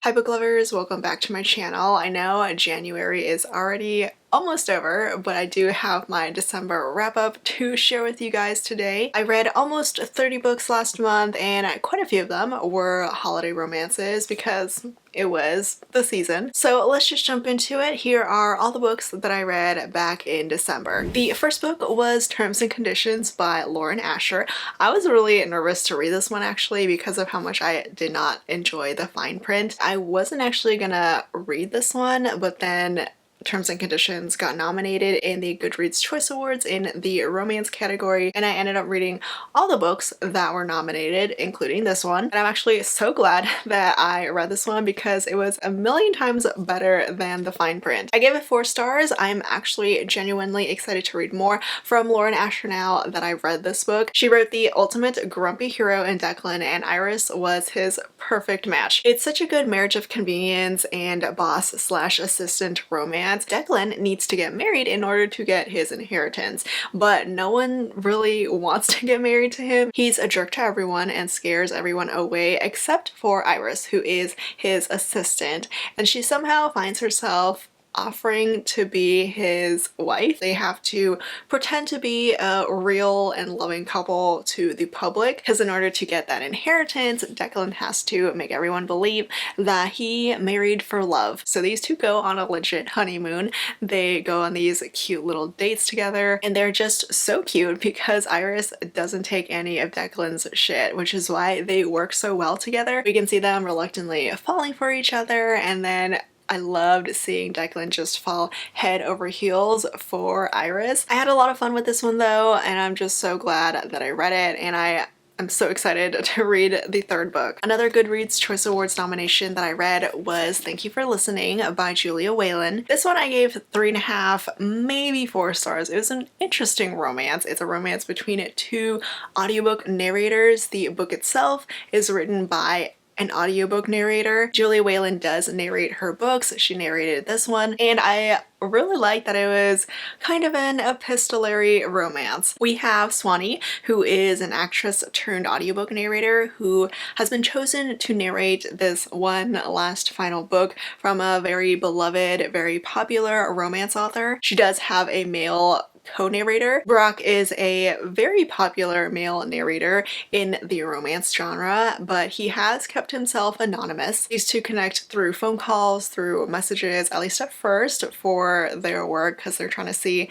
Hi book lovers, welcome back to my channel. I know January is already almost over, but I do have my December wrap-up to share with you guys today. I read almost 30 books last month and quite a few of them were holiday romances because it was the season. So let's just jump into it. Here are all the books that I read back in December. The first book was Terms and Conditions by Lauren Asher. I was really nervous to read this one actually because of how much I did not enjoy the fine print. I wasn't actually gonna read this one, but then Terms and Conditions got nominated in the Goodreads Choice Awards in the romance category, and I ended up reading all the books that were nominated, including this one. And I'm actually so glad that I read this one because it was a million times better than the fine print. I gave it 4 stars. I'm actually genuinely excited to read more from Lauren Asher now that I've read this book. She wrote the ultimate grumpy hero in Declan, and Iris was his perfect match. It's such a good marriage of convenience and boss/assistant romance. Declan needs to get married in order to get his inheritance, but no one really wants to get married to him. He's a jerk to everyone and scares everyone away except for Iris, who is his assistant, and she somehow finds herself offering to be his wife. They have to pretend to be a real and loving couple to the public because in order to get that inheritance, Declan has to make everyone believe that he married for love. So these two go on a legit honeymoon. They go on these cute little dates together and they're just so cute because Iris doesn't take any of Declan's shit, which is why they work so well together. We can see them reluctantly falling for each other, and then I loved seeing Declan just fall head over heels for Iris. I had a lot of fun with this one though, and I'm just so glad that I read it, and I'm so excited to read the third book. Another Goodreads Choice Awards nomination that I read was Thank You for Listening by Julia Whalen. This one I gave 3.5, maybe 4 stars. It was an interesting romance. It's a romance between 2 audiobook narrators. The book itself is written by an audiobook narrator. Julia Whalen does narrate her books. She narrated this one, and I really like that it was kind of an epistolary romance. We have Swanee, who is an actress turned audiobook narrator who has been chosen to narrate this one last final book from a very beloved, very popular romance author. She does have a male co-narrator. Brock is a very popular male narrator in the romance genre, but he has kept himself anonymous. These two connect through phone calls, through messages, at least at first, for their work because they're trying to see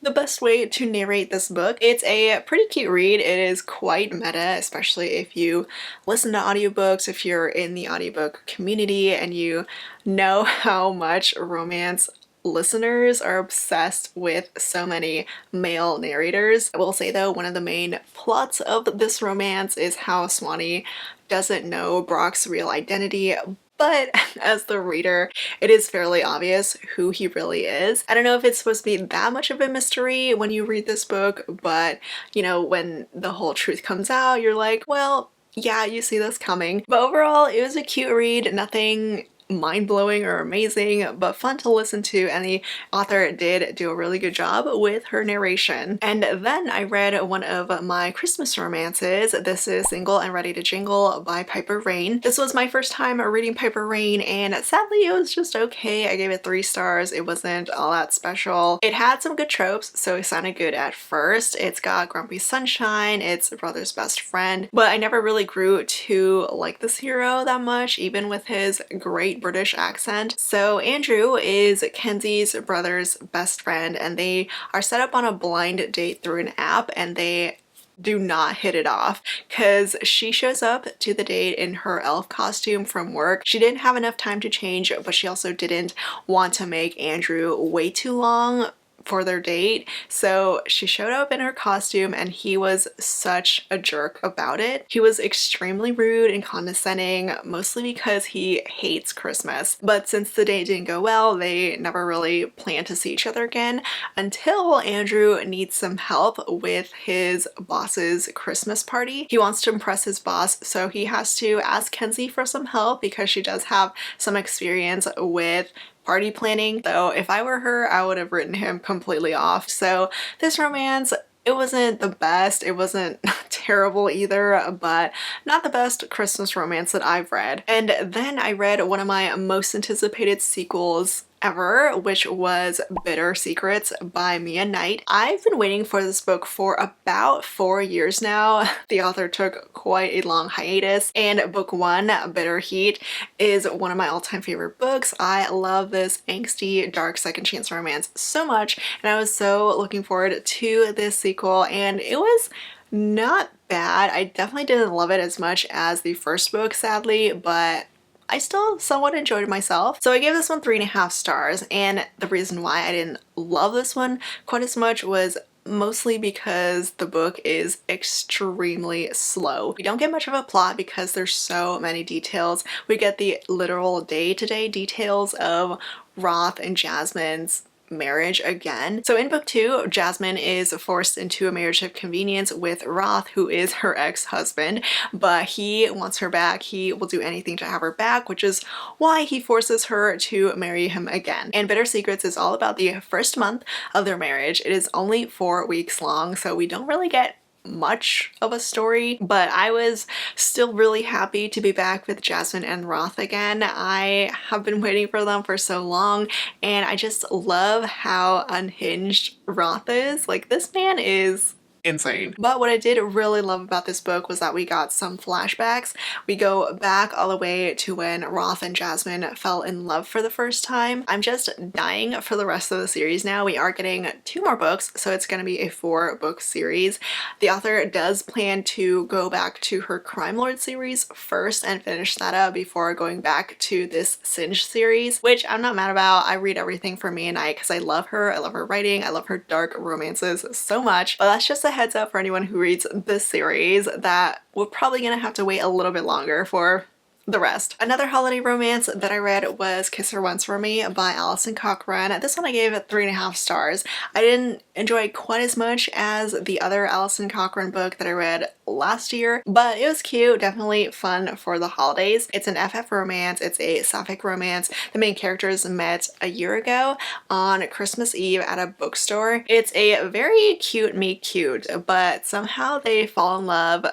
the best way to narrate this book. It's a pretty cute read. It is quite meta, especially if you listen to audiobooks, if you're in the audiobook community and you know how much romance listeners are obsessed with so many male narrators. I will say though, one of the main plots of this romance is how Swanee doesn't know Brock's real identity, but as the reader, it is fairly obvious who he really is. I don't know if it's supposed to be that much of a mystery when you read this book, but you know, when the whole truth comes out, you're like, well, yeah, you see this coming. But overall, it was a cute read, nothing mind-blowing or amazing, but fun to listen to, and the author did do a really good job with her narration. And then I read one of my Christmas romances. This is Single and Ready to Jingle by Piper Rain. This was my first time reading Piper Rain, and sadly it was just okay. I gave it 3 stars. It wasn't all that special. It had some good tropes, so it sounded good at first. It's got grumpy sunshine, it's a brother's best friend, but I never really grew to like this hero that much, even with his great British accent. So Andrew is Kenzie's brother's best friend, and they are set up on a blind date through an app, and they do not hit it off because she shows up to the date in her elf costume from work. She didn't have enough time to change, but she also didn't want to make Andrew wait too long for their date, so she showed up in her costume and he was such a jerk about it. He was extremely rude and condescending, mostly because he hates Christmas. But since the date didn't go well, they never really planned to see each other again until Andrew needs some help with his boss's Christmas party. He wants to impress his boss, so he has to ask Kenzie for some help because she does have some experience with party planning. Though if I were her, I would have written him completely off. So this romance It wasn't the best, it wasn't terrible either, but not the best Christmas romance that I've read. And then I read one of my most anticipated sequels ever, which was Bitter Secrets by mcnaught. I've been waiting for this book for about 4 years now. The author took quite a long hiatus, and book one, Bitter Heat, is one of my all-time favorite books. I love this angsty, dark second chance romance so much, and I was so looking forward to this sequel, and it was not bad. I definitely didn't love it as much as the first book, sadly, but I still somewhat enjoyed myself. So I gave this one 3.5 stars, and the reason why I didn't love this one quite as much was mostly because the book is extremely slow. We don't get much of a plot because there's so many details. We get the literal day-to-day details of Roth and Jasmine's marriage again. So in book 2, Jasmine is forced into a marriage of convenience with Roth, who is her ex-husband, but he wants her back. He will do anything to have her back, which is why he forces her to marry him again. And Bitter Secrets is all about the first month of their marriage. It is only 4 weeks long, so we don't really get much of a story, but I was still really happy to be back with Jasmine and Roth again. I have been waiting for them for so long, and I just love how unhinged Roth is. Like, this man is insane. But what I did really love about this book was that we got some flashbacks. We go back all the way to when Roth and Jasmine fell in love for the first time. I'm just dying for the rest of the series now. We are getting 2 more books, so it's going to be a 4-book series. The author does plan to go back to her Crime Lord series first and finish that up before going back to this Singe series, which I'm not mad about. I read everything from mcnaught because I love her. I love her writing. I love her dark romances so much. But that's just a heads up for anyone who reads this series that we're probably gonna have to wait a little bit longer for the rest. Another holiday romance that I read was Kiss Her Once For Me by Alison Cochrane. This one I gave it 3.5 stars. I didn't enjoy it quite as much as the other Alison Cochrane book that I read last year, but it was cute, definitely fun for the holidays. It's an FF romance, it's a sapphic romance. The main characters met a year ago on Christmas Eve at a bookstore. It's a very cute meet cute, but somehow they fall in love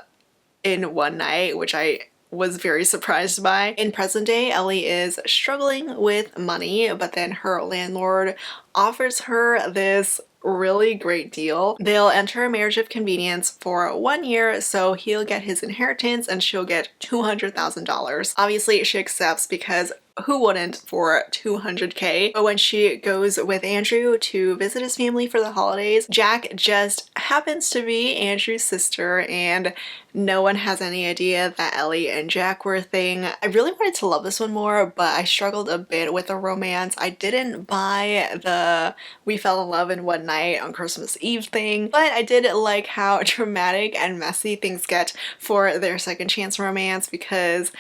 in one night, which I was very surprised by. In present day, Ellie is struggling with money, but then her landlord offers her this really great deal. They'll enter a marriage of convenience for 1 year, so he'll get his inheritance and she'll get $200,000. Obviously, she accepts because who wouldn't for 200K? But when she goes with Andrew to visit his family for the holidays, Jack just happens to be Andrew's sister, and no one has any idea that Ellie and Jack were a thing. I really wanted to love this one more, but I struggled a bit with the romance. I didn't buy the we fell in love in one night on Christmas Eve thing, but I did like how dramatic and messy things get for their second chance romance, because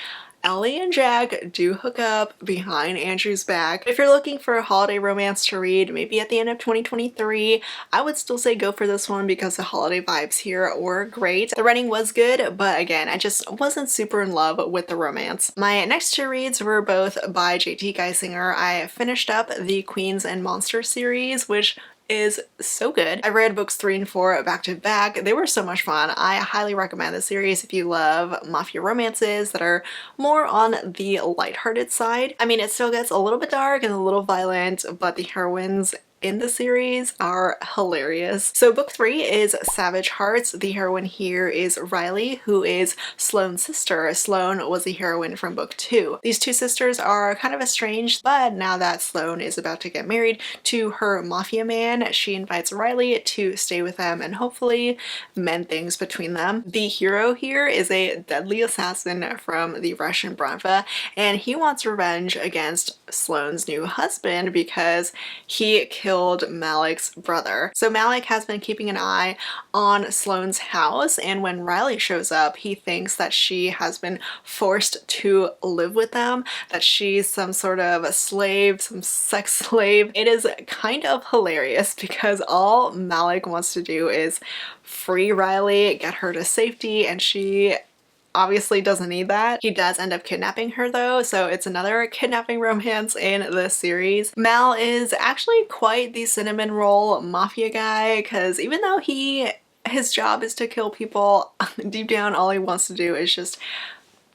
Ellie and Jack do hook up behind Andrew's back. If you're looking for a holiday romance to read, maybe at the end of 2023, I would still say go for this one because the holiday vibes here were great. The writing was good, but again, I just wasn't super in love with the romance. My next 2 reads were both by J.T. Geissinger. I finished up the Queens and Monsters series, which is so good. I read books 3 and 4 back to back. They were so much fun. I highly recommend the series if you love mafia romances that are more on the lighthearted side. I mean, it still gets a little bit dark and a little violent, but the heroines in the series are hilarious. So book 3 is Savage Hearts. The heroine here is Riley, who is Sloane's sister. Sloane was the heroine from book 2. These 2 sisters are kind of estranged, but now that Sloane is about to get married to her mafia man, she invites Riley to stay with them and hopefully mend things between them. The hero here is a deadly assassin from the Russian Bratva, and he wants revenge against Sloane's new husband because he killed Malik's brother. So Malik has been keeping an eye on Sloane's house, and when Riley shows up, he thinks that she has been forced to live with them, that she's some sort of a slave, some sex slave. It is kind of hilarious because all Malik wants to do is free Riley, get her to safety, and she obviously doesn't need that. He does end up kidnapping her though, so it's another kidnapping romance in this series. Mal is actually quite the cinnamon roll mafia guy, because even though his job is to kill people, deep down all he wants to do is just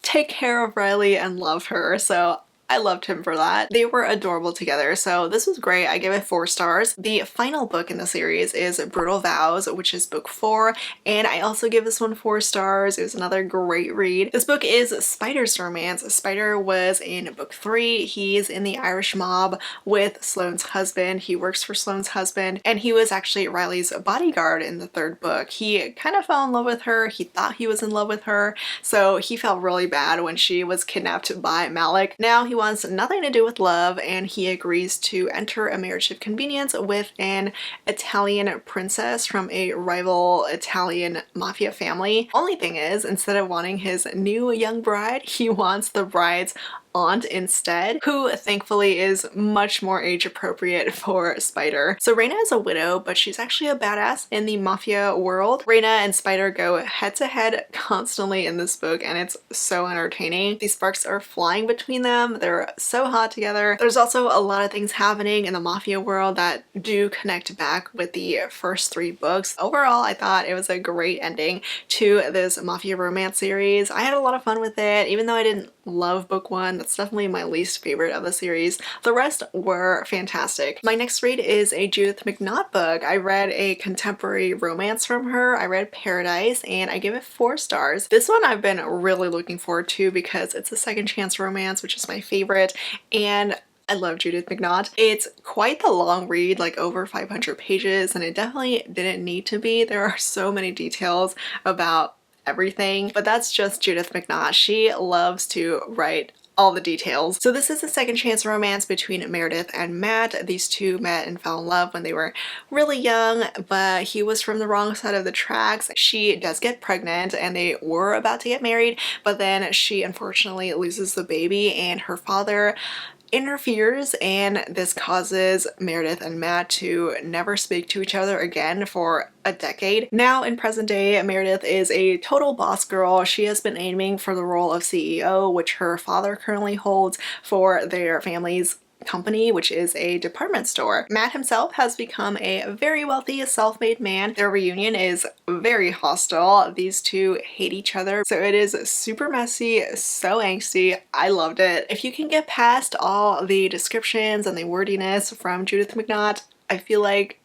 take care of Riley and love her. So I loved him for that. They were adorable together, so this was great. I give it 4 stars. The final book in the series is Brutal Vows, which is book 4, and I also give this one 4 stars. It was another great read. This book is Spider's romance. Spider was in book 3. He's in the Irish mob with Sloane's husband. He works for Sloane's husband, and he was actually Riley's bodyguard in the 3rd book. He kind of fell in love with her. He thought he was in love with her, so he felt really bad when she was kidnapped by Malik. Now he wants nothing to do with love, and he agrees to enter a marriage of convenience with an Italian princess from a rival Italian mafia family. Only thing is, instead of wanting his new young bride, he wants the bride's aunt instead, who thankfully is much more age appropriate for Spider. So Reina is a widow, but she's actually a badass in the mafia world. Reina and Spider go head to head constantly in this book, and it's so entertaining. These sparks are flying between them. They're so hot together. There's also a lot of things happening in the mafia world that do connect back with the first 3 books. Overall, I thought it was a great ending to this mafia romance series. I had a lot of fun with it, even though I didn't love book 1. That's definitely my least favorite of the series. The rest were fantastic. My next read is a Judith McNaught book. I read a contemporary romance from her. I read Paradise, and I give it 4 stars. This one I've been really looking forward to because it's a second chance romance, which is my favorite, and I love Judith McNaught. It's quite the long read, like over 500 pages, and it definitely didn't need to be. There are so many details about everything, but that's just Judith McNaught. She loves to write all the details. So this is a second chance romance between Meredith and Matt. These two met and fell in love when they were really young, but he was from the wrong side of the tracks. She does get pregnant and they were about to get married, but then she unfortunately loses the baby and her father interferes, and this causes Meredith and Matt to never speak to each other again for a decade. Now in present day, Meredith is a total boss girl. She has been aiming for the role of CEO, which her father currently holds for their family's company, which is a department store. Matt himself has become a very wealthy self-made man. Their reunion is very hostile. These two hate each other, so it is super messy, so angsty. I loved it. If you can get past all the descriptions and the wordiness from Judith McNaught, I feel like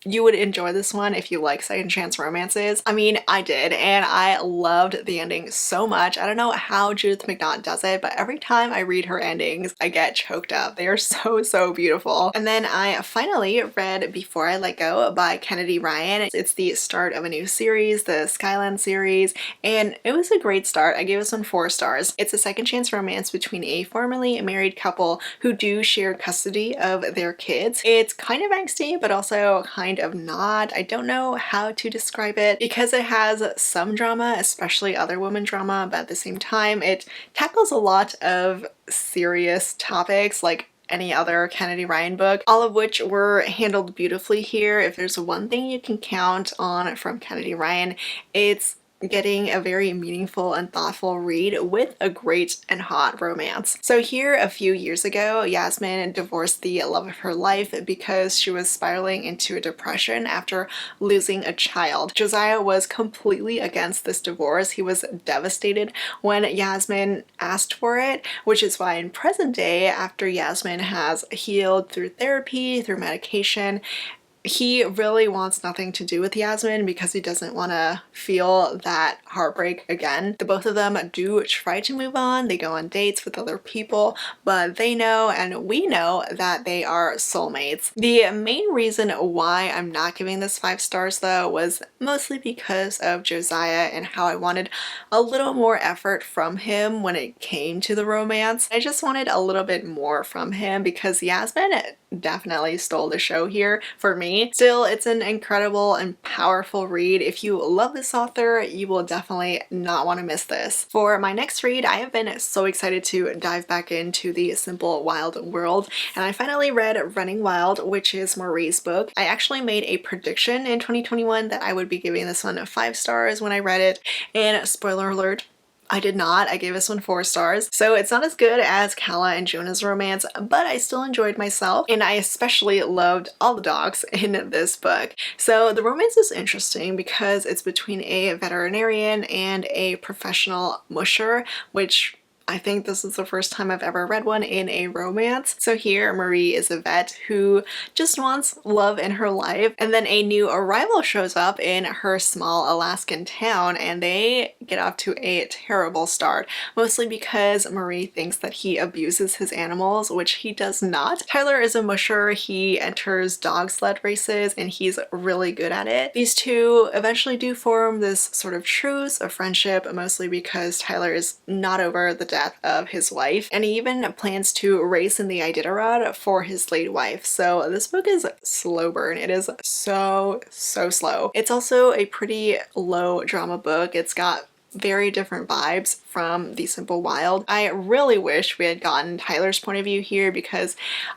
you would enjoy this one if you like second chance romances. I mean, I did, and I loved the ending so much. I don't know how Judith McNaught does it, but every time I read her endings, I get choked up. They are so beautiful. And then I finally read Before I Let Go by Kennedy Ryan. It's the start of a new series, the Skyland series, and it was a great start. I gave this one 4 stars. It's a second chance romance between a formerly married couple who do share custody of their kids. It's kind of angsty, but also kind of not. I don't know how to describe it because it has some drama, especially other women drama, but at the same time it tackles a lot of serious topics like any other Kennedy Ryan book, all of which were handled beautifully here. If there's one thing you can count on from Kennedy Ryan, it's getting a very meaningful and thoughtful read with a great and hot romance. So here a few years ago, Yasmin divorced the love of her life because she was spiraling into a depression after losing a child. Josiah was completely against this divorce. He was devastated when Yasmin asked for it, which is why in present day, after Yasmin has healed through therapy, through medication, he really wants nothing to do with Yasmin because he doesn't want to feel that heartbreak again. The both of them do try to move on. They go on dates with other people, but they know and we know that they are soulmates. The main reason why I'm not giving this 5 stars though was mostly because of Josiah and how I wanted a little more effort from him when it came to the romance. I just wanted a little bit more from him because Yasmin definitely stole the show here for me. Still, it's an incredible and powerful read. If you love this author, you will definitely not want to miss this. For my next read, I have been so excited to dive back into the Simple Wild world, and I finally read Running Wild, which is Marie's book. I actually made a prediction in 2021 that I would be giving this one 5 stars when I read it, and spoiler alert, I did not. I gave this one 4 stars. So it's not as good as Kala and Jonah's romance, but I still enjoyed myself, and I especially loved all the dogs in this book. So the romance is interesting because it's between a veterinarian and a professional musher, which I think this is the first time I've ever read one in a romance. So here Marie is a vet who just wants love in her life, and then a new arrival shows up in her small Alaskan town and they get off to a terrible start, mostly because Marie thinks that he abuses his animals, which he does not. Tyler is a musher. He enters dog sled races and he's really good at it. These two eventually do form this sort of truce, a friendship, mostly because Tyler is not over the death of his wife, and he even plans to race in the Iditarod for his late wife. So this book is slow burn. It is so slow. It's also a pretty low drama book. It's got very different vibes from The Simple Wild. I really wish we had gotten Tyler's point of view here because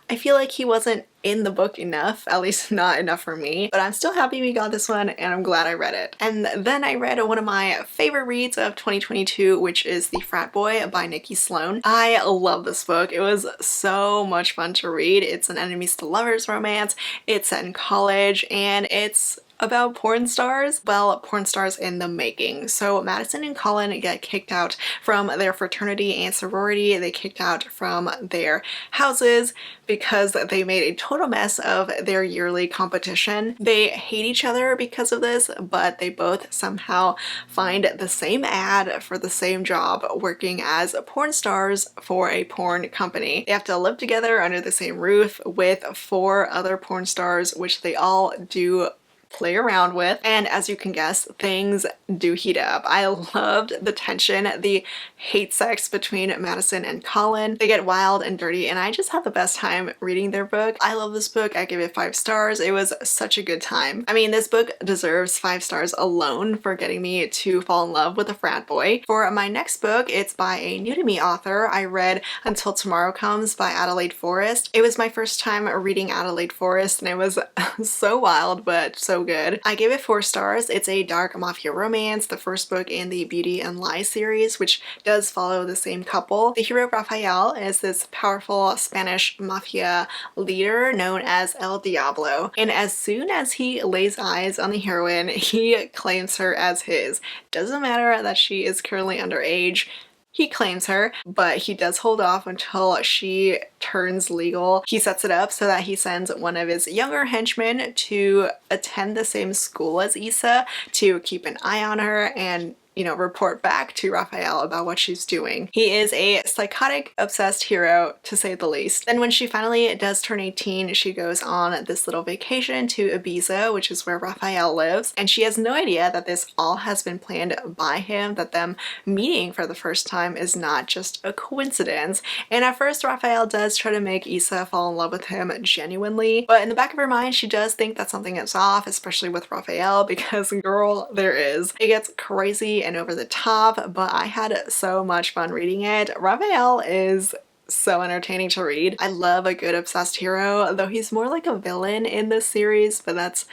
I feel like he wasn't in the book enough, at least not enough for me, but I'm still happy we got this one and I'm glad I read it. And then I read one of my favorite reads of 2022, which is The Frat Boy by Nikkii Sloane. I love this book. It was so much fun to read. It's an enemies to lovers romance. It's set in college and it's about porn stars. Well, porn stars in the making. So Madison and Colin get kicked out from their fraternity and sorority. They kicked out from their houses because they made a total mess of their yearly competition. They hate each other because of this, but they both somehow find the same ad for the same job working as porn stars for a porn company. They have to live together under the same roof with 4 other porn stars, which they all do play around with, and as you can guess, things do heat up. I loved the tension, the hate sex between Madison and Colin. They get wild and dirty, and I just had the best time reading their book. I love this book. I give it 5 stars. It was such a good time. I mean, this book deserves 5 stars alone for getting me to fall in love with a frat boy. For my next book, it's by a new to me author. I read Until Tomorrow Comes by Adelaide Forrest. It was my first time reading Adelaide Forrest, and it was so wild, but so good. I gave it 4 stars. It's a dark mafia romance, the first book in the Beauty and Lies series, which does follow the same couple. The hero Rafael is this powerful Spanish mafia leader known as El Diablo, and as soon as he lays eyes on the heroine, he claims her as his. Doesn't matter that she is currently underage. He claims her, but he does hold off until she turns legal. He sets it up so that he sends one of his younger henchmen to attend the same school as Issa to keep an eye on her and, you know, report back to Raphael about what she's doing. He is a psychotic, obsessed hero, to say the least. Then when she finally does turn 18, she goes on this little vacation to Ibiza, which is where Raphael lives, and she has no idea that this all has been planned by him, that them meeting for the first time is not just a coincidence. And at first, Raphael does try to make Issa fall in love with him genuinely, but in the back of her mind, she does think that something is off, especially with Raphael, because girl, there is. It gets crazy and over the top, but I had so much fun reading it. Raphael is so entertaining to read. I love a good obsessed hero, though he's more like a villain in this series, but that's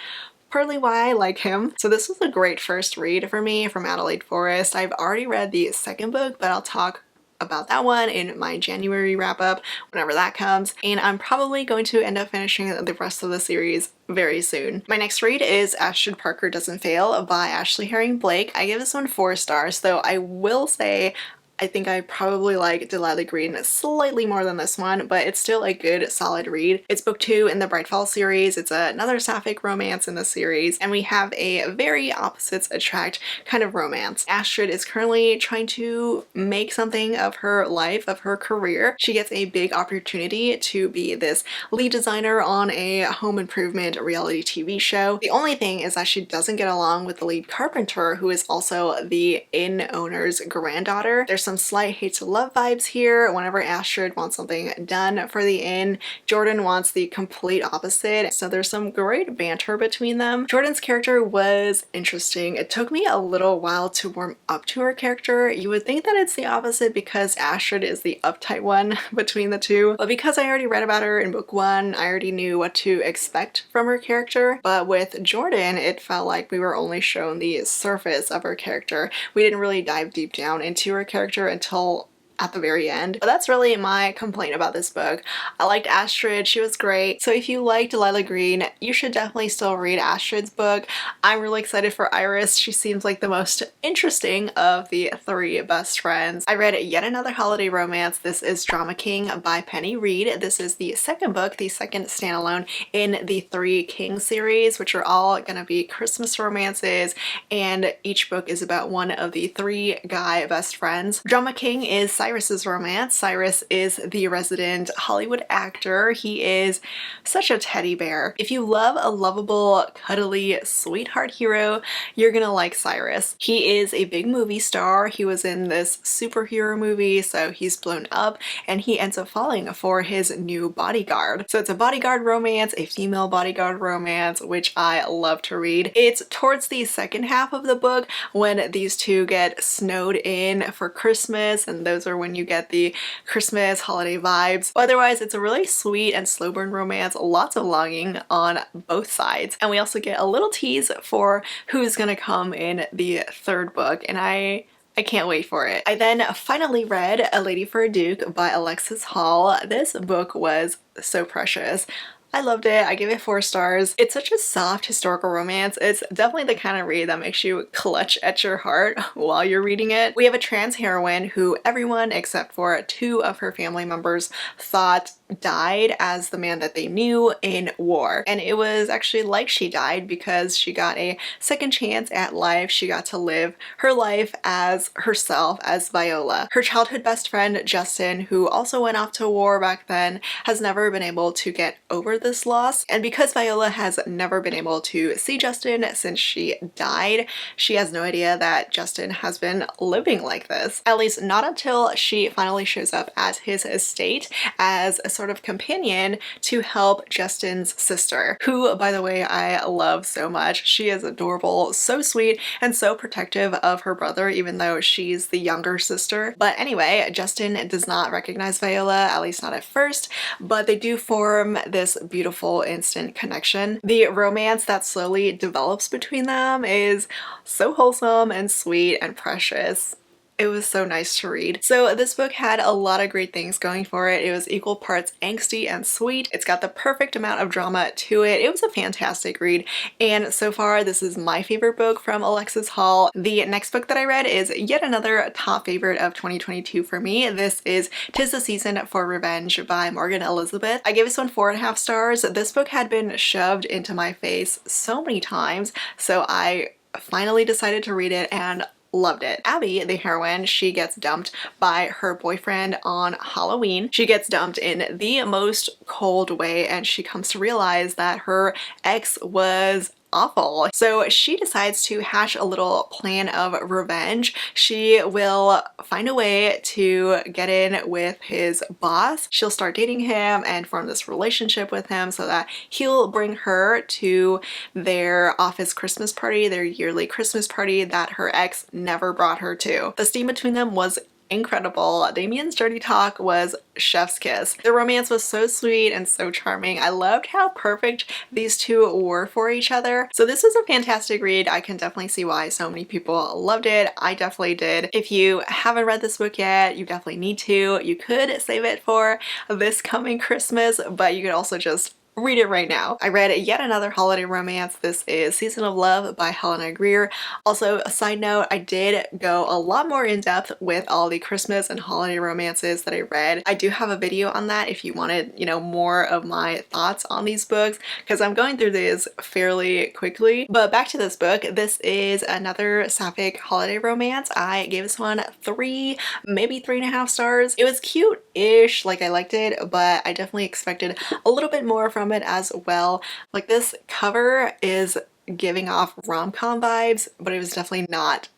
partly why I like him. So this was a great first read for me from Adelaide Forrest. I've already read the second book, but I'll talk about that one in my January wrap-up whenever that comes, and I'm probably going to end up finishing the rest of the series very soon. My next read is Ashton Parker Doesn't Fail by Ashley Herring Blake. I give this one 4 stars, though I will say I think I probably like Delilah Green slightly more than this one, but it's still a good, solid read. It's book 2 in the Brightfall series. It's another sapphic romance in the series, and we have a very opposites attract kind of romance. Astrid is currently trying to make something of her life, of her career. She gets a big opportunity to be this lead designer on a home improvement reality TV show. The only thing is that she doesn't get along with the lead carpenter, who is also the inn owner's granddaughter. There's some slight hate to love vibes here. Whenever Astrid wants something done for the inn, Jordan wants the complete opposite. So there's some great banter between them. Jordan's character was interesting. It took me a little while to warm up to her character. You would think that it's the opposite because Astrid is the uptight one between the two, but because I already read about her in book 1, I already knew what to expect from her character. But with Jordan, it felt like we were only shown the surface of her character. We didn't really dive deep down into her character until at the very end. But that's really my complaint about this book. I liked Astrid, she was great. So if you liked Lila Green, you should definitely still read Astrid's book. I'm really excited for Iris. She seems like the most interesting of the 3 best friends. I read yet another holiday romance. This is Drama King by Penny Reed. This is the second book, the second standalone in the 3 King series, which are all gonna be Christmas romances, and each book is about one of the 3 guy best friends. Drama King is Cyrus's romance. Cyrus is the resident Hollywood actor. He is such a teddy bear. If you love a lovable, cuddly, sweetheart hero, you're gonna like Cyrus. He is a big movie star. He was in this superhero movie, so he's blown up, and he ends up falling for his new bodyguard. So it's a bodyguard romance, a female bodyguard romance, which I love to read. It's towards the second half of the book when these two get snowed in for Christmas, and those are when you get the Christmas holiday vibes. But otherwise, it's a really sweet and slow burn romance, lots of longing on both sides. And we also get a little tease for who's gonna come in the 3rd book, and I can't wait for it. I then finally read A Lady for a Duke by Alexis Hall. This book was so precious. I loved it. I gave it 4 stars. It's such a soft historical romance. It's definitely the kind of read that makes you clutch at your heart while you're reading it. We have a trans heroine who everyone except for 2 of her family members thought died as the man that they knew in war. And it was actually like she died because she got a second chance at life. She got to live her life as herself, as Viola. Her childhood best friend, Justin, who also went off to war back then, has never been able to get over this loss. And because Viola has never been able to see Justin since she died, she has no idea that Justin has been living like this. At least not until she finally shows up at his estate as a sort of companion to help Justin's sister, who, by the way, I love so much. She is adorable, so sweet, and so protective of her brother, even though she's the younger sister. But anyway, Justin does not recognize Viola, at least not at first, but they do form this beautiful instant connection. The romance that slowly develops between them is so wholesome and sweet and precious. It was so nice to read. So this book had a lot of great things going for it. It was equal parts angsty and sweet. It's got the perfect amount of drama to it. It was a fantastic read. And so far, this is my favorite book from Alexis Hall. The next book that I read is yet another top favorite of 2022 for me. This is 'Tis the Season for Revenge by Morgan Elizabeth. I gave this one 4.5 stars. This book had been shoved into my face so many times, so I finally decided to read it and loved it. Abby, the heroine, she gets dumped by her boyfriend on Halloween. She gets dumped in the most cold way, and she comes to realize that her ex was awful. So she decides to hatch a little plan of revenge. She will find a way to get in with his boss. She'll start dating him and form this relationship with him so that he'll bring her to their office Christmas party, their yearly Christmas party that her ex never brought her to. The steam between them was incredible. Damien's dirty talk was chef's kiss. The romance was so sweet and so charming. I loved how perfect these two were for each other. So this was a fantastic read. I can definitely see why so many people loved it. I definitely did. If you haven't read this book yet, you definitely need to. You could save it for this coming Christmas, but you could also just read it right now. I read yet another holiday romance. This is Season of Love by Helena Greer. Also, a side note, I did go a lot more in depth with all the Christmas and holiday romances that I read. I do have a video on that if you wanted, more of my thoughts on these books, because I'm going through these fairly quickly. But back to this book. This is another sapphic holiday romance. I gave this one 3, maybe 3.5 stars. It was cute-ish, like I liked it, but I definitely expected a little bit more from it as well. Like, this cover is giving off rom-com vibes, but it was definitely not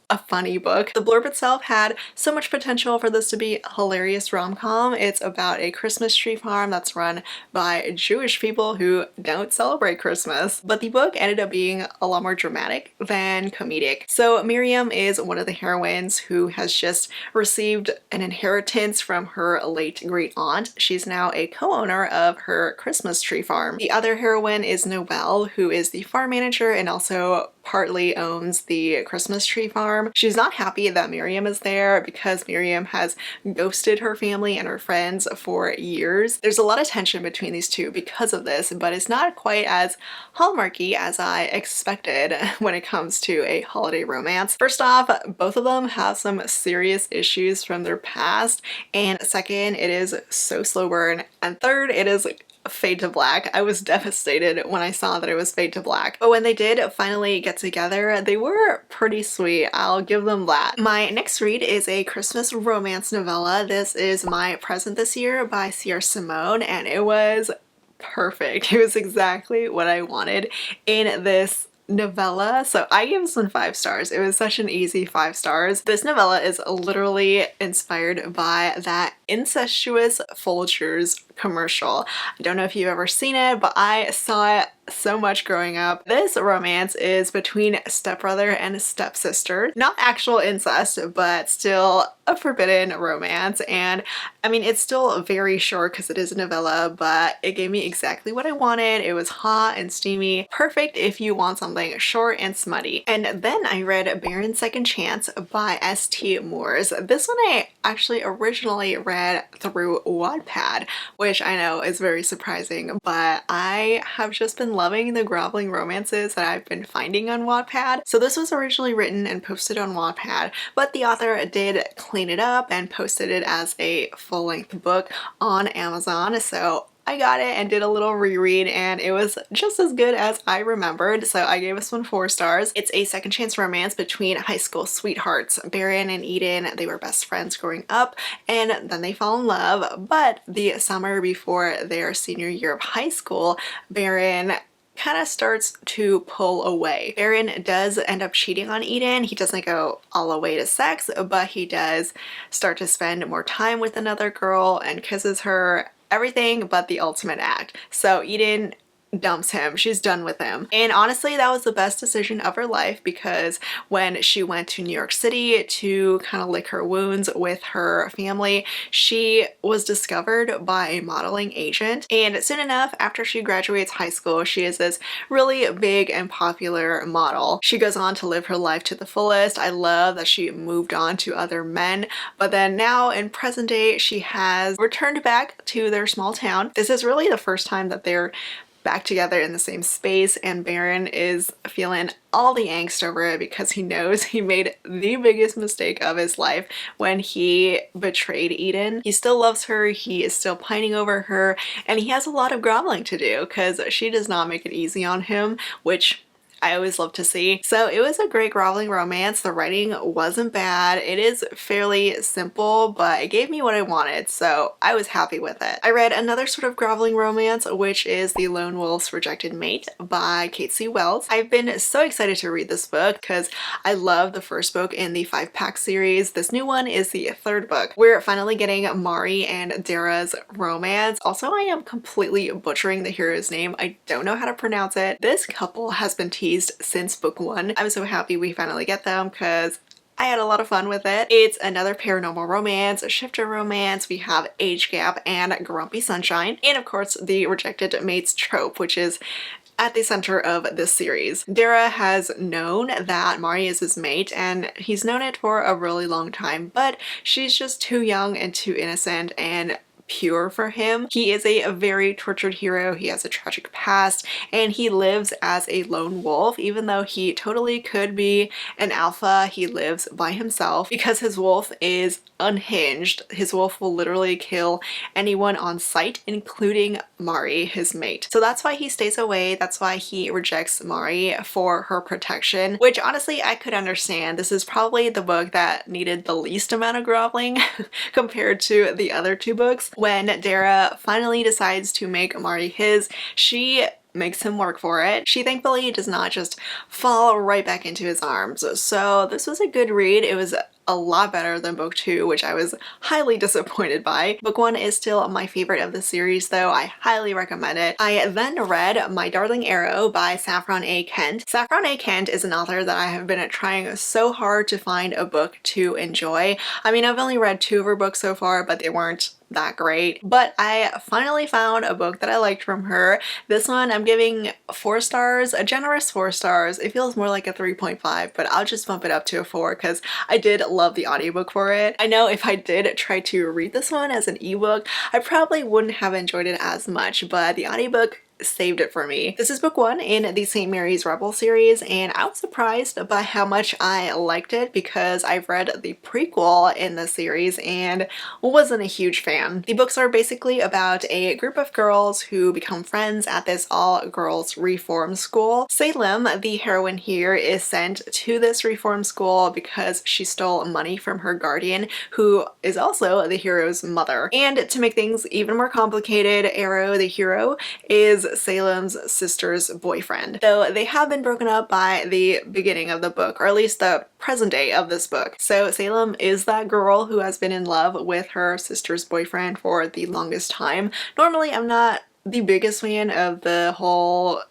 a funny book. The blurb itself had so much potential for this to be a hilarious rom-com. It's about a Christmas tree farm that's run by Jewish people who don't celebrate Christmas. But the book ended up being a lot more dramatic than comedic. So Miriam is one of the heroines who has just received an inheritance from her late great aunt. She's now a co-owner of her Christmas tree farm. The other heroine is Noelle, who is the farm manager and also partly owns the Christmas tree farm. She's not happy that Miriam is there because Miriam has ghosted her family and her friends for years. There's a lot of tension between these two because of this, but it's not quite as hallmarky as I expected when it comes to a holiday romance. First off, both of them have some serious issues from their past, and second, it is so slow burn, and third, it is fade to black. I was devastated when I saw that it was fade to black. But when they did finally get together, they were pretty sweet. I'll give them that. My next read is a Christmas romance novella. This is My Present This Year by C.R. Simone, and it was perfect. It was exactly what I wanted in this novella. So I gave this one 5 stars. It was such an easy 5 stars. This novella is literally inspired by that incestuous Folgers commercial. I don't know if you've ever seen it, but I saw it so much growing up. This romance is between stepbrother and stepsister. Not actual incest, but still a forbidden romance. And I mean, it's still very short because it is a novella, but it gave me exactly what I wanted. It was hot and steamy. Perfect if you want something short and smutty. And then I read Baron's Second Chance by S.T. Moores. This one I actually originally read through Wattpad, which I know is very surprising, but I have just been loving the groveling romances that I've been finding on Wattpad. So this was originally written and posted on Wattpad, but the author did clean it up and posted it as a full-length book on Amazon. So I got it and did a little reread, and it was just as good as I remembered, so I gave this one 4 stars. It's a second chance romance between high school sweethearts. Baron and Eden, they were best friends growing up, and then they fall in love, but the summer before their senior year of high school, Baron kind of starts to pull away. Baron does end up cheating on Eden. He doesn't go all the way to sex, but he does start to spend more time with another girl and kisses her. Everything but the ultimate act. So Eden dumps him. She's done with him. And honestly, that was the best decision of her life, because when she went to New York City to kind of lick her wounds with her family, she was discovered by a modeling agent. And soon enough, after she graduates high school, she is this really big and popular model. She goes on to live her life to the fullest. I love that she moved on to other men, but then now in present day, she has returned back to their small town. This is really the first time that they're back together in the same space, and Baron is feeling all the angst over it because he knows he made the biggest mistake of his life when he betrayed Eden. He still loves her, he is still pining over her, and he has a lot of groveling to do because she does not make it easy on him, which I always love to see. So it was a great groveling romance. The writing wasn't bad. It is fairly simple, but it gave me what I wanted, so I was happy with it. I read another sort of groveling romance, which is The Lone Wolf's Rejected Mate by Kate C. Wells. I've been so excited to read this book because I love the first book in the 5-pack series. This new one is the 3rd book. We're finally getting Mari and Dara's romance. Also, I am completely butchering the hero's name. I don't know how to pronounce it. This couple has been teased since book 1. I'm so happy we finally get them because I had a lot of fun with it. It's another paranormal romance, a shifter romance. We have age gap and grumpy sunshine, and of course the rejected mates trope, which is at the center of this series. Dara has known that Mari is his mate, and he's known it for a really long time, but she's just too young and too innocent and pure for him. He is a very tortured hero. He has a tragic past, and he lives as a lone wolf. Even though he totally could be an alpha, he lives by himself because his wolf is unhinged. His wolf will literally kill anyone on sight, including Mari, his mate. So that's why he stays away. That's why he rejects Mari for her protection, which honestly I could understand. This is probably the book that needed the least amount of groveling compared to the other 2 books. When Dara finally decides to make Mari his, she makes him work for it. She thankfully does not just fall right back into his arms. So this was a good read. It was a lot better than book 2, which I was highly disappointed by. Book 1 is still my favorite of the series though. I highly recommend it. I then read My Darling Arrow by Saffron A. Kent. Saffron A. Kent is an author that I have been trying so hard to find a book to enjoy. I mean, I've only read 2 of her books so far, but they weren't that great, but I finally found a book that I liked from her. This one I'm giving 4 stars, a generous 4 stars. It feels more like a 3.5, but I'll just bump it up to a 4 because I did love the audiobook for it. I know if I did try to read this one as an ebook, I probably wouldn't have enjoyed it as much, but the audiobook saved it for me. This is book 1 in the St. Mary's Rebel series, and I was surprised by how much I liked it because I've read the prequel in the series and wasn't a huge fan. The books are basically about a group of girls who become friends at this all-girls reform school. Salem, the heroine here, is sent to this reform school because she stole money from her guardian, who is also the hero's mother. And to make things even more complicated, Arrow, the hero, is Salem's sister's boyfriend, though they have been broken up by the beginning of the book, or at least the present day of this book. So Salem is that girl who has been in love with her sister's boyfriend for the longest time. Normally, I'm not the biggest fan of the whole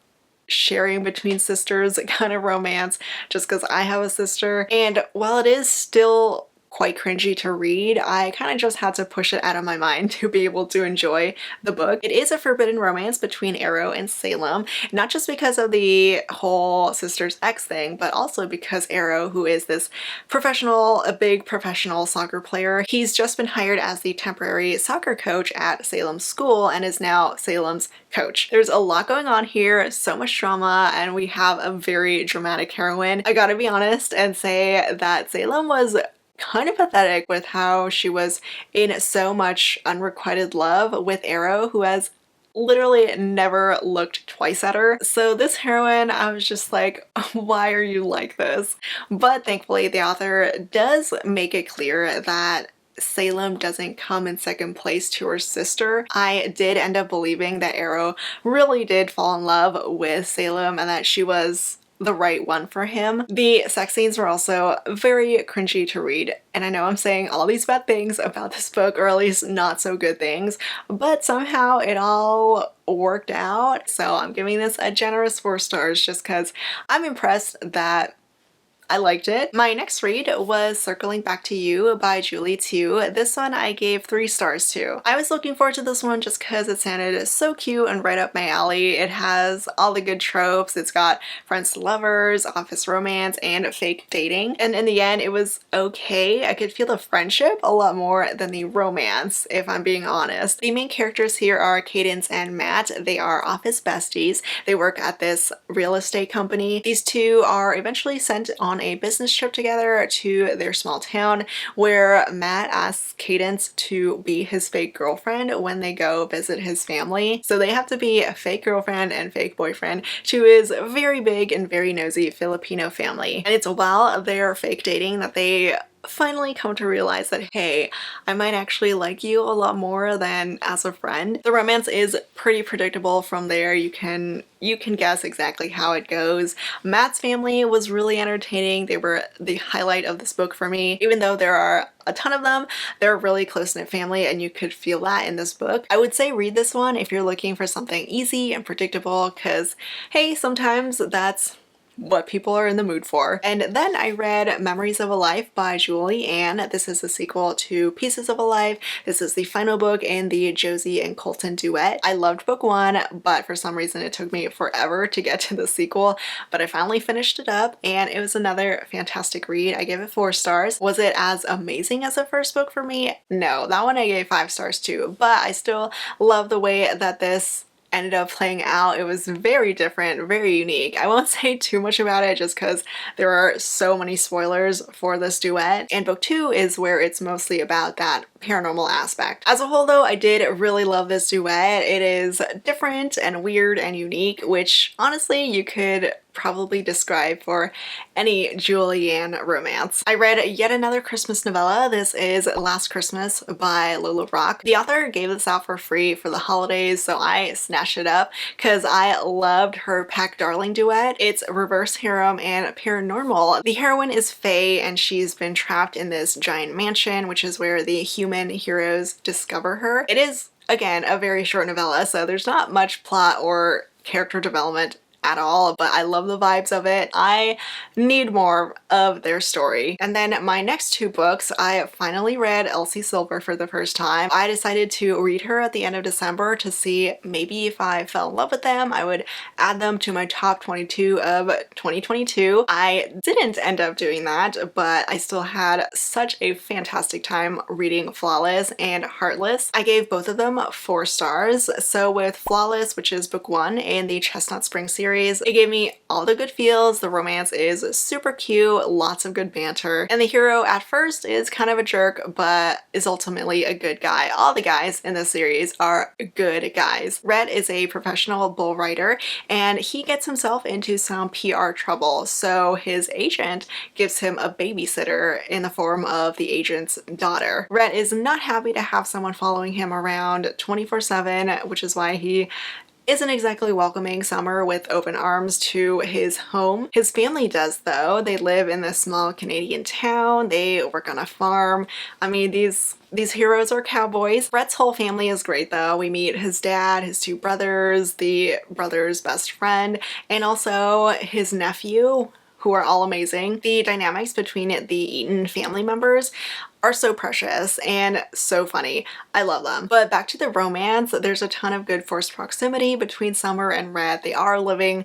sharing between sisters kind of romance, just because I have a sister, and while it is still quite cringy to read, I kind of just had to push it out of my mind to be able to enjoy the book. It is a forbidden romance between Arrow and Salem, not just because of the whole sisters ex thing, but also because Arrow, who is this professional, a big professional soccer player, he's just been hired as the temporary soccer coach at Salem's school and is now Salem's coach. There's a lot going on here, so much drama, and we have a very dramatic heroine. I gotta be honest and say that Salem was kind of pathetic with how she was in so much unrequited love with Arrow, who has literally never looked twice at her. So this heroine, I was just like, why are you like this? But thankfully the author does make it clear that Salem doesn't come in second place to her sister. I did end up believing that Arrow really did fall in love with Salem and that she was the right one for him. The sex scenes were also very cringy to read, and I know I'm saying all these bad things about this book, or at least not so good things, but somehow it all worked out. So I'm giving this a generous 4 stars just because I'm impressed that I liked it. My next read was Circling Back to You by Julie too. This one I gave 3 stars to. I was looking forward to this one just because it sounded so cute and right up my alley. It has all the good tropes. It's got friends to lovers, office romance, and fake dating. And in the end, it was okay. I could feel the friendship a lot more than the romance, if I'm being honest. The main characters here are Cadence and Matt. They are office besties. They work at this real estate company. These two are eventually sent on a business trip together to their small town where Matt asks Cadence to be his fake girlfriend when they go visit his family. So they have to be a fake girlfriend and fake boyfriend to his very big and very nosy Filipino family. And it's while they're fake dating that they finally come to realize that, hey, I might actually like you a lot more than as a friend. The romance is pretty predictable from there. You can guess exactly how it goes. Matt's family was really entertaining. They were the highlight of this book for me. Even though there are a ton of them, they're a really close-knit family and you could feel that in this book. I would say read this one if you're looking for something easy and predictable because, hey, sometimes that's what people are in the mood for. And then I read Memories of a Life by Julie Ann. This is the sequel to Pieces of a Life. This is the final book in the Josie and Colton duet. I loved book 1, but for some reason it took me forever to get to the sequel, but I finally finished it up and it was another fantastic read. I gave it 4 stars. Was it as amazing as the first book for me? No, that one I gave 5 stars too, but I still love the way that this ended up playing out. It was very different, very unique. I won't say too much about it just because there are so many spoilers for this duet. And book 2 is where it's mostly about that paranormal aspect. As a whole though, I did really love this duet. It is different and weird and unique, which honestly you could probably describe for any Julianne romance. I read yet another Christmas novella. This is Last Christmas by Lola Rock. The author gave this out for free for the holidays, so I snatched it up because I loved her Pack Darling duet. It's reverse harem and paranormal. The heroine is Faye and she's been trapped in this giant mansion, which is where the human heroes discover her. It is, again, a very short novella, so there's not much plot or character development at all, but I love the vibes of it. I need more of their story. And then my next two books, I finally read Elsie Silver for the first time. I decided to read her at the end of December to see maybe if I fell in love with them, I would add them to my top 22 of 2022. I didn't end up doing that, but I still had such a fantastic time reading Flawless and Heartless. I gave both of them 4 stars. So with Flawless, which is book 1 in the Chestnut Spring series, it gave me all the good feels. The romance is super cute, lots of good banter, and the hero at first is kind of a jerk but is ultimately a good guy. All the guys in this series are good guys. Red is a professional bull rider and he gets himself into some PR trouble, so his agent gives him a babysitter in the form of the agent's daughter. Red is not happy to have someone following him around 24/7, which is why he isn't exactly welcoming Summer with open arms to his home. His family does though. They live in this small Canadian town. They work on a farm. I mean, these heroes are cowboys. Brett's whole family is great though. We meet his dad, his 2 brothers, the brother's best friend, and also his nephew, who are all amazing. The dynamics between the Eaton family members are so precious and so funny. I love them. But back to the romance, there's a ton of good forced proximity between Summer and Red. They are living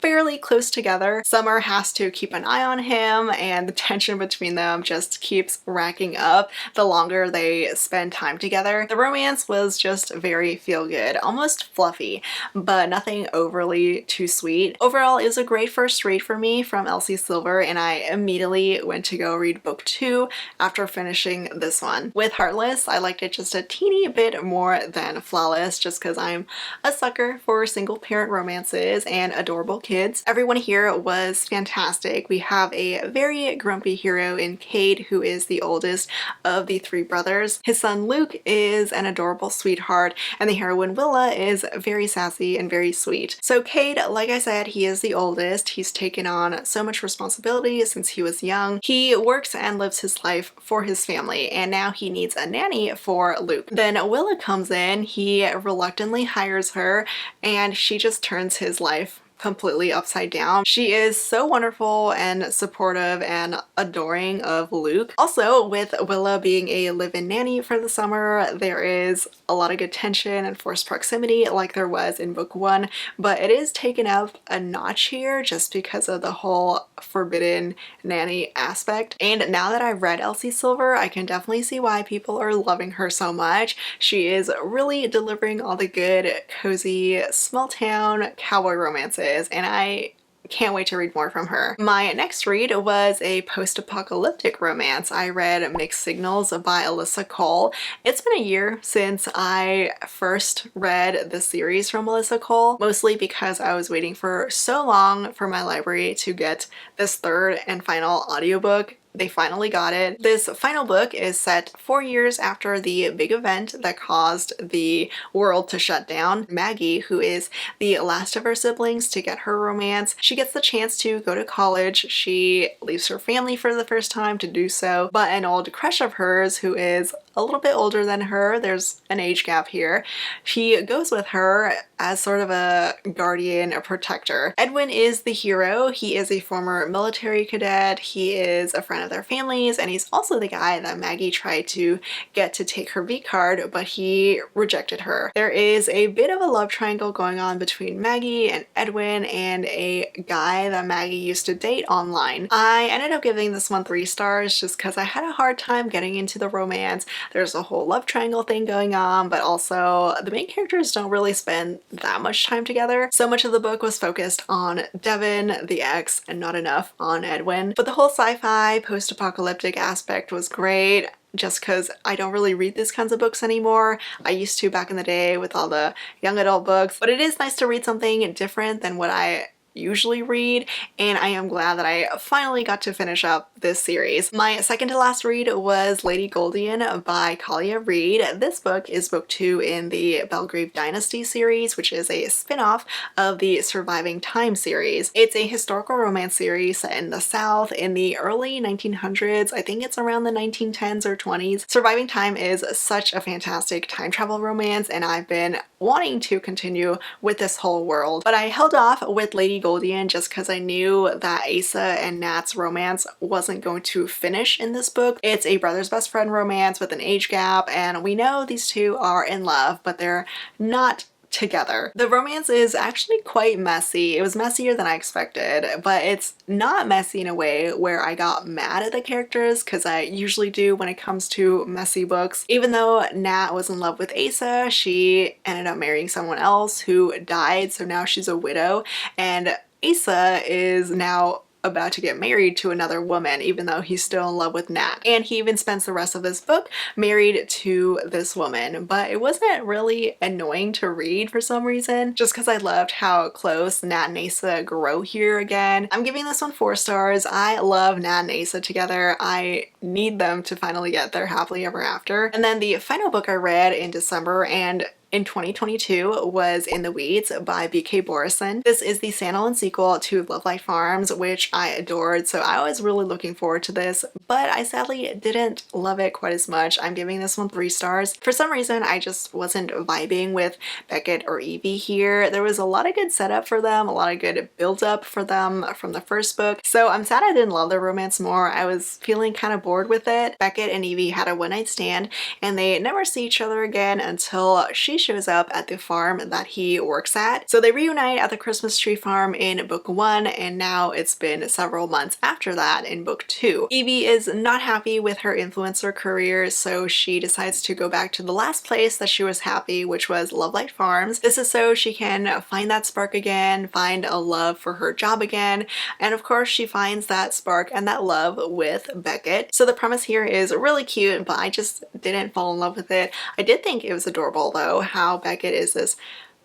fairly close together. Summer has to keep an eye on him and the tension between them just keeps racking up the longer they spend time together. The romance was just very feel good, almost fluffy, but nothing overly too sweet. Overall, it was a great first read for me from Elsie Silver and I immediately went to go read book 2 after finishing this one. With Heartless, I liked it just a teeny bit more than Flawless just because I'm a sucker for single parent romances and adorable kids. Everyone here was fantastic. We have a very grumpy hero in Cate, who is the oldest of the 3 brothers. His son Luke is an adorable sweetheart, and the heroine Willa is very sassy and very sweet. So Cate, like I said, he is the oldest. He's taken on so much responsibility since he was young. He works and lives his life for his family, and now he needs a nanny for Luke. Then Willa comes in, he reluctantly hires her, and she just turns his life completely upside down. She is so wonderful and supportive and adoring of Luke. Also, with Willa being a live-in nanny for the summer, there is a lot of good tension and forced proximity like there was in book 1, but it is taken up a notch here just because of the whole forbidden nanny aspect. And now that I've read Elsie Silver, I can definitely see why people are loving her so much. She is really delivering all the good, cozy, small town cowboy romances, and I can't wait to read more from her. My next read was a post-apocalyptic romance. I read Mixed Signals by Alyssa Cole. It's been a year since I first read the series from Alyssa Cole, mostly because I was waiting for so long for my library to get this 3rd and final audiobook. They finally got it. This final book is set 4 years after the big event that caused the world to shut down. Maggie, who is the last of her siblings to get her romance, she gets the chance to go to college. She leaves her family for the first time to do so, but an old crush of hers who is a little bit older than her, there's an age gap here, he goes with her as sort of a guardian, a protector. Edwin is the hero. He is a former military cadet. He is a friend of their families, and he's also the guy that Maggie tried to get to take her V card, but he rejected her. There is a bit of a love triangle going on between Maggie and Edwin and a guy that Maggie used to date online. I ended up giving this one 3 stars just because I had a hard time getting into the romance. There's a whole love triangle thing going on, but also the main characters don't really spend that much time together. So much of the book was focused on Devin, the ex, and not enough on Edwin. But the whole sci-fi post-apocalyptic aspect was great, just because I don't really read these kinds of books anymore. I used to back in the day with all the young adult books, but it is nice to read something different than what I usually read, and I am glad that I finally got to finish up this series. My second to last read was Lady Goldian by Kalia Reed. This book is book 2 in the Belgrave Dynasty series, which is a spin-off of the Surviving Time series. It's a historical romance series set in the South in the early 1900s. I think it's around the 1910s or 20s. Surviving Time is such a fantastic time travel romance, and I've been wanting to continue with this whole world, but I held off with Lady Goldian just because I knew that Asa and Nat's romance wasn't going to finish in this book. It's a brother's best friend romance with an age gap, and we know these two are in love, but they're not together. The romance is actually quite messy. It was messier than I expected, but it's not messy in a way where I got mad at the characters, because I usually do when it comes to messy books. Even though Nat was in love with Asa, she ended up marrying someone else who died, so now she's a widow, and Asa is now about to get married to another woman, even though he's still in love with Nat. And he even spends the rest of this book married to this woman, but it wasn't really annoying to read for some reason, just because I loved how close Nat and Asa grow here again. I'm giving this one 4 stars. I love Nat and Asa together. I need them to finally get their happily ever after. And then the final book I read in December and in 2022 was In the Weeds by B.K. Borison. This is the standalone sequel to Love Light Farms, which I adored, so I was really looking forward to this, but I sadly didn't love it quite as much. I'm giving this one 3 stars. For some reason, I just wasn't vibing with Beckett or Evie here. There was a lot of good setup for them, a lot of good build up for them from the first book, so I'm sad I didn't love their romance more. I was feeling kind of bored with it. Beckett and Evie had a one-night stand, and they never see each other again until she shows up at the farm that he works at. So they reunite at the Christmas tree farm in book 1, and now it's been several months after that in book 2. Evie is not happy with her influencer career, so she decides to go back to the last place that she was happy, which was Love Light Farms. This is so she can find that spark again, find a love for her job again, and of course she finds that spark and that love with Beckett. So the premise here is really cute, but I just didn't fall in love with it. I did think it was adorable though, how Beckett is this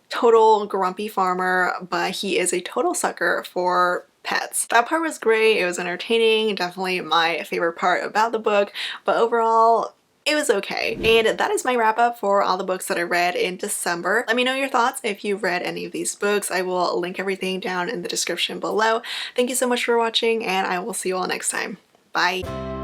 total grumpy farmer, but he is a total sucker for pets. That part was great. It was entertaining, definitely my favorite part about the book, but overall it was okay. And that is my wrap up for all the books that I read in December. Let me know your thoughts if you've read any of these books. I will link everything down in the description below. Thank you so much for watching, and I will see you all next time. Bye!